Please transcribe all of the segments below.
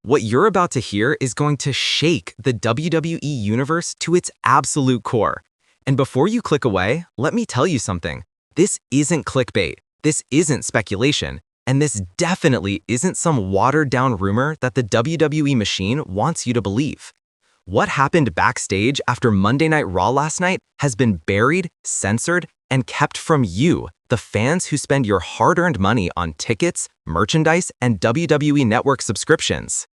What you're about to hear is going to shake the WWE Universe to its absolute core. And before you click away, let me tell you something. This isn't clickbait, this isn't speculation, and this definitely isn't some watered-down rumor that the WWE machine wants you to believe. What happened backstage after Monday Night Raw last night has been buried, censored, and kept from you, the fans who spend your hard-earned money on tickets, merchandise, and WWE Network subscriptions.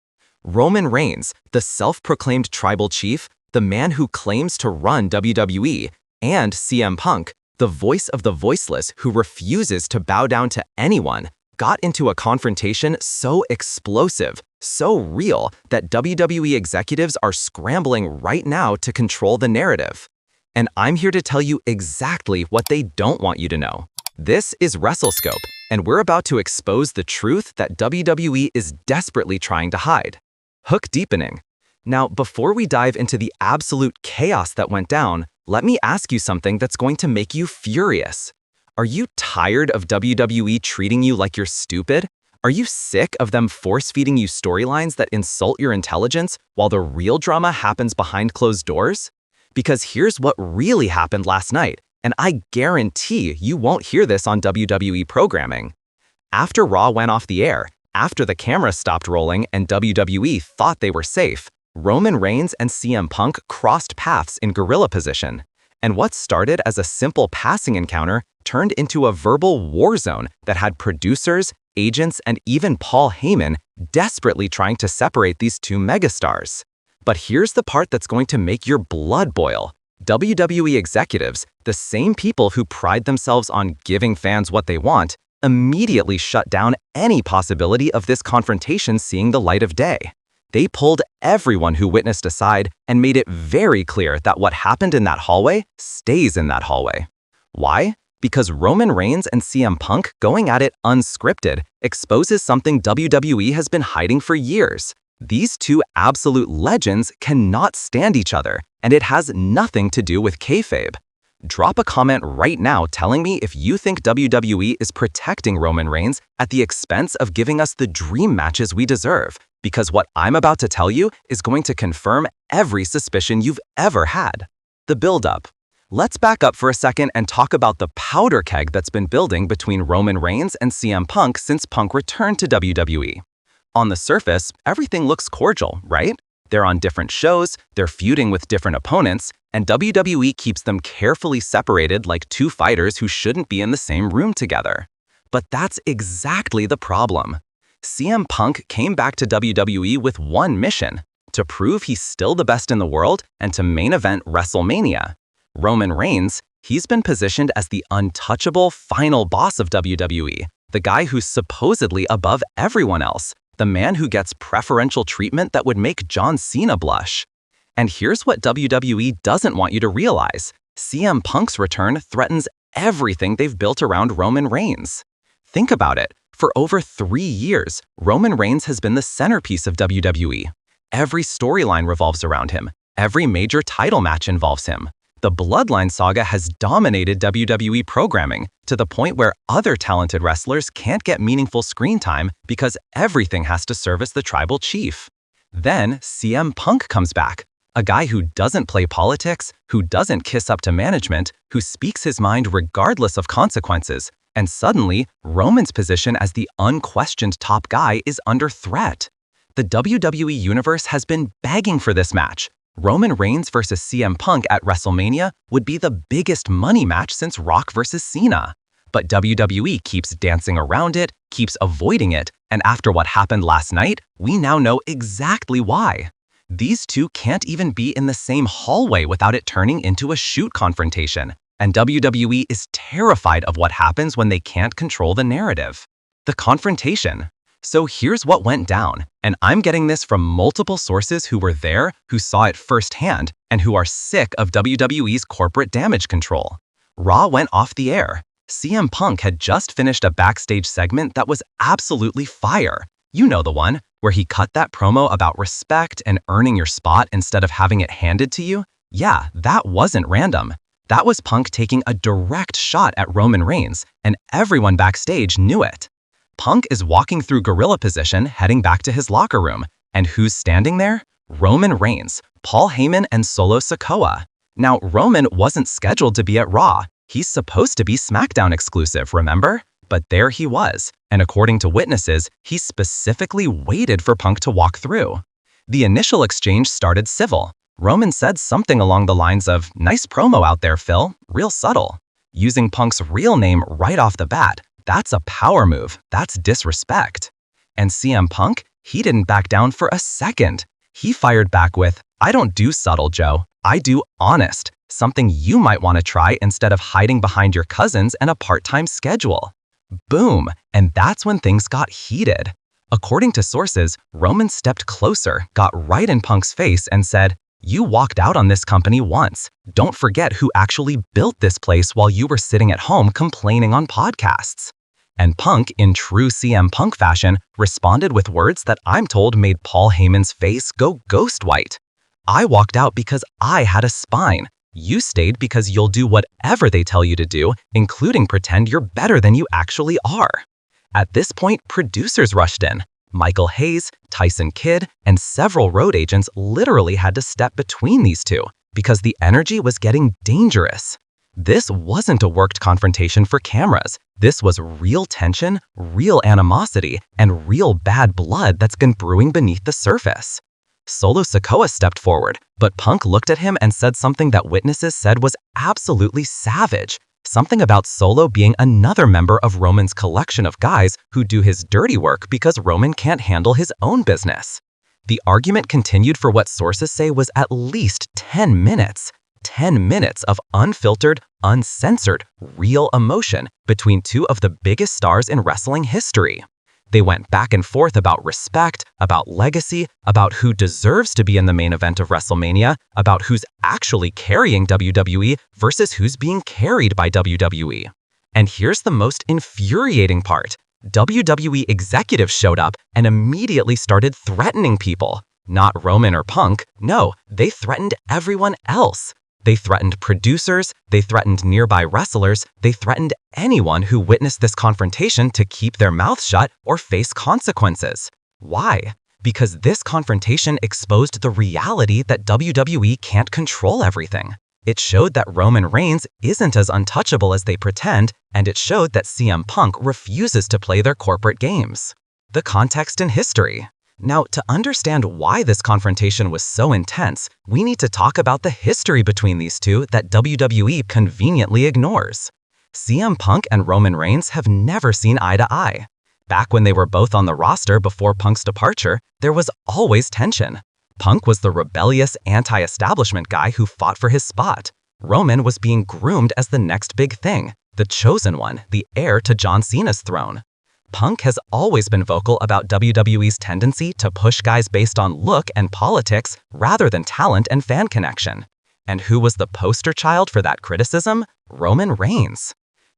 Roman Reigns, the self-proclaimed tribal chief, the man who claims to run WWE, and CM Punk, the voice of the voiceless who refuses to bow down to anyone, got into a confrontation so explosive, so real, that WWE executives are scrambling right now to control the narrative. And I'm here to tell you exactly what they don't want you to know. This is Wrestle Scope, and we're about to expose the truth that WWE is desperately trying to hide. Hook deepening. Now, before we dive into the absolute chaos that went down, let me ask you something that's going to make you furious. Are you tired of WWE treating you like you're stupid? Are you sick of them force-feeding you storylines that insult your intelligence while the real drama happens behind closed doors? Because here's what really happened last night, and I guarantee you won't hear this on WWE programming. After Raw went off the air, after the camera stopped rolling and WWE thought they were safe, Roman Reigns and CM Punk crossed paths in gorilla position. And what started as a simple passing encounter turned into a verbal war zone that had producers, agents, and even Paul Heyman desperately trying to separate these two megastars. But here's the part that's going to make your blood boil. WWE executives, the same people who pride themselves on giving fans what they want, immediately shut down any possibility of this confrontation seeing the light of day. They pulled everyone who witnessed aside and made it very clear that what happened in that hallway stays in that hallway. Why? Because Roman Reigns and CM Punk going at it unscripted exposes something WWE has been hiding for years. These two absolute legends cannot stand each other, and it has nothing to do with kayfabe. Drop a comment right now telling me if you think WWE is protecting Roman Reigns at the expense of giving us the dream matches we deserve, because what I'm about to tell you is going to confirm every suspicion you've ever had. The build-up. Let's back up for a second and talk about the powder keg that's been building between Roman Reigns and CM Punk since Punk returned to WWE. On the surface, everything looks cordial, right? They're on different shows, they're feuding with different opponents, and WWE keeps them carefully separated like two fighters who shouldn't be in the same room together. But that's exactly the problem. CM Punk came back to WWE with one mission: to prove he's still the best in the world and to main event WrestleMania. Roman Reigns, he's been positioned as the untouchable final boss of WWE, the guy who's supposedly above everyone else, the man who gets preferential treatment that would make John Cena blush. And here's what WWE doesn't want you to realize. CM Punk's return threatens everything they've built around Roman Reigns. Think about it. For over 3 years, Roman Reigns has been the centerpiece of WWE. Every storyline revolves around him. Every major title match involves him. The Bloodline saga has dominated WWE programming to the point where other talented wrestlers can't get meaningful screen time because everything has to service the tribal chief. Then CM Punk comes back, a guy who doesn't play politics, who doesn't kiss up to management, who speaks his mind regardless of consequences, and suddenly Roman's position as the unquestioned top guy is under threat. The WWE Universe has been begging for this match. Roman Reigns versus CM Punk at WrestleMania would be the biggest money match since Rock versus Cena. But WWE keeps dancing around it, keeps avoiding it, and after what happened last night, we now know exactly why. These two can't even be in the same hallway without it turning into a shoot confrontation, and WWE is terrified of what happens when they can't control the narrative. The confrontation. So here's what went down, and I'm getting this from multiple sources who were there, who saw it firsthand, and who are sick of WWE's corporate damage control. Raw went off the air. CM Punk had just finished a backstage segment that was absolutely fire. You know the one, where he cut that promo about respect and earning your spot instead of having it handed to you? Yeah, that wasn't random. That was Punk taking a direct shot at Roman Reigns, and everyone backstage knew it. Punk is walking through gorilla position heading back to his locker room, And who's standing there? Roman Reigns, Paul Heyman, and Solo Sikoa. Now, Roman wasn't scheduled to be at Raw. He's supposed to be SmackDown exclusive, remember? But there he was, and according to witnesses, he specifically waited for Punk to walk through. The initial exchange started civil. Roman said something along the lines of, "Nice promo out there, Phil, real subtle." Using Punk's real name right off the bat, that's a power move, that's disrespect. And CM Punk, he didn't back down for a second. He fired back with, "I don't do subtle, Joe. I do honest, something you might want to try instead of hiding behind your cousins and a part-time schedule." Boom, and that's when things got heated. According to sources, Roman stepped closer, got right in Punk's face and said, "You walked out on this company once. Don't forget who actually built this place while you were sitting at home complaining on podcasts." And Punk, in true CM Punk fashion, responded with words that I'm told made Paul Heyman's face go ghost white. "I walked out because I had a spine. You stayed because you'll do whatever they tell you to do, including pretend you're better than you actually are." At this point, producers rushed in. Michael Hayes, Tyson Kidd, and several road agents literally had to step between these two because the energy was getting dangerous. This wasn't a worked confrontation for cameras. This was real tension, real animosity, and real bad blood that's been brewing beneath the surface. Solo Sikoa stepped forward, but Punk looked at him and said something that witnesses said was absolutely savage. Something about Solo being another member of Roman's collection of guys who do his dirty work because Roman can't handle his own business. The argument continued for what sources say was at least 10 minutes. 10 minutes of unfiltered, uncensored, real emotion between two of the biggest stars in wrestling history. They went back and forth about respect, about legacy, about who deserves to be in the main event of WrestleMania, about who's actually carrying WWE versus who's being carried by WWE. And here's the most infuriating part. WWE executives showed up and immediately started threatening people. Not Roman or Punk, no, they threatened everyone else. They threatened producers, they threatened nearby wrestlers, they threatened anyone who witnessed this confrontation to keep their mouth shut or face consequences. Why? Because this confrontation exposed the reality that WWE can't control everything. It showed that Roman Reigns isn't as untouchable as they pretend, and it showed that CM Punk refuses to play their corporate games. The context and history. Now, to understand why this confrontation was so intense, we need to talk about the history between these two that WWE conveniently ignores. CM Punk and Roman Reigns have never seen eye to eye. Back when they were both on the roster before Punk's departure, there was always tension. Punk was the rebellious, anti-establishment guy who fought for his spot. Roman was being groomed as the next big thing, the chosen one, the heir to John Cena's throne. Punk has always been vocal about WWE's tendency to push guys based on look and politics rather than talent and fan connection. And who was the poster child for that criticism? Roman Reigns.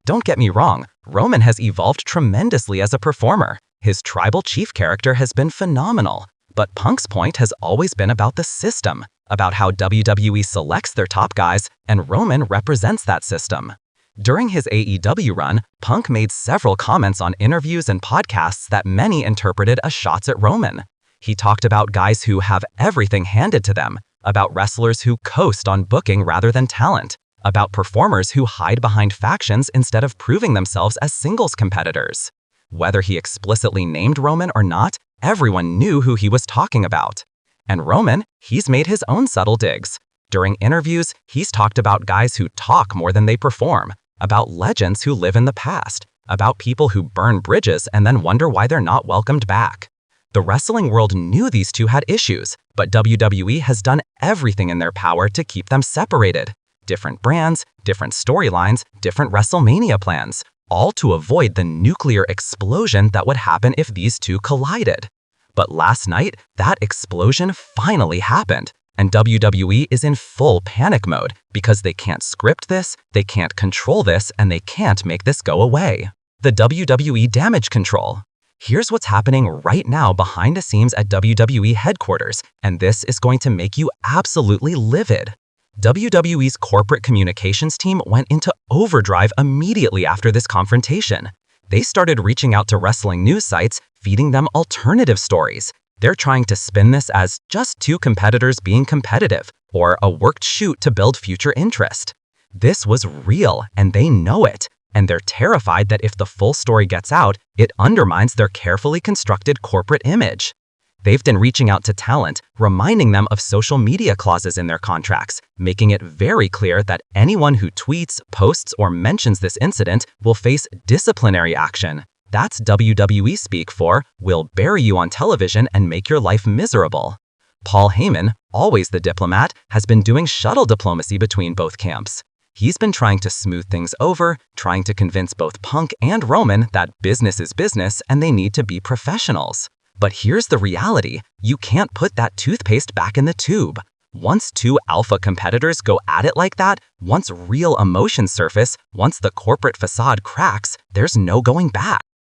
Don't get me wrong, Roman has evolved tremendously as a performer. His tribal chief character has been phenomenal. But Punk's point has always been about the system, about how WWE selects their top guys, and Roman represents that system. During his AEW run, Punk made several comments on interviews and podcasts that many interpreted as shots at Roman. He talked about guys who have everything handed to them, about wrestlers who coast on booking rather than talent, about performers who hide behind factions instead of proving themselves as singles competitors. Whether he explicitly named Roman or not, everyone knew who he was talking about. And Roman, he's made his own subtle digs. During interviews, he's talked about guys who talk more than they perform, about legends who live in the past, about people who burn bridges and then wonder why they're not welcomed back. The wrestling world knew these two had issues, but WWE has done everything in their power to keep them separated. Different brands, different storylines, different WrestleMania plans, all to avoid the nuclear explosion that would happen if these two collided. But last night, that explosion finally happened. And WWE is in full panic mode because they can't script this, they can't control this, and they can't make this go away. The WWE damage control. Here's what's happening right now behind the scenes at WWE headquarters, and this is going to make you absolutely livid. WWE's corporate communications team went into overdrive immediately after this confrontation. They started reaching out to wrestling news sites, feeding them alternative stories. They're trying to spin this as just two competitors being competitive, or a worked shoot to build future interest. This was real, and they know it, and they're terrified that if the full story gets out, it undermines their carefully constructed corporate image. They've been reaching out to talent, reminding them of social media clauses in their contracts, making it very clear that anyone who tweets, posts, or mentions this incident will face disciplinary action. That's WWE speak for, "We'll bury you on television and make your life miserable." Paul Heyman, always the diplomat, has been doing shuttle diplomacy between both camps. He's been trying to smooth things over, trying to convince both Punk and Roman that business is business and they need to be professionals. But here's the reality. You can't put that toothpaste back in the tube. Once two alpha competitors go at it like that, once real emotions surface, once the corporate facade cracks, there's no going back.